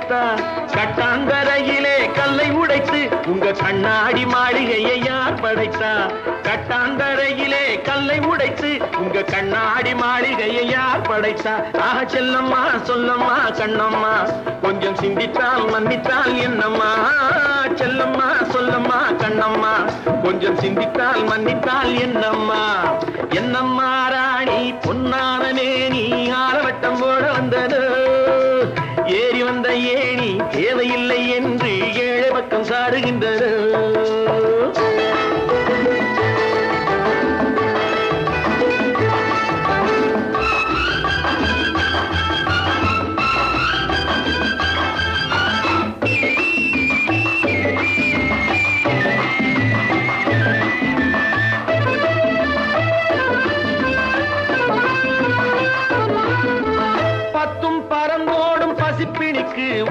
படைத்தா கட்டாந்தரையிலே கல்லை உடைத்து உங்க கண்ணாடி மாளிகையை யார் படைத்தா கட்டாந்தரையிலே கல்லை உடைத்து உங்க கண்ணாடி மாளிகையை யார் படைத்தா ஆக செல்லம்மா சொல்லம்மா கண்ணம்மா கொஞ்சம் சிந்தித்தால் மன்னித்தால் என்னம்மா செல்லம்மா சொல்லம்மா கண்ணம்மா கொஞ்சம் சிந்தித்தால் மன்னித்தால் என்னம்மா என்னம்மா ராணி பொன்னான மேனி ஆலவட்டம் போட வந்தது ஏறி வந்த ஏணி தேவையில்லை என்று ஏழை பக்கம் சாடுகின்றது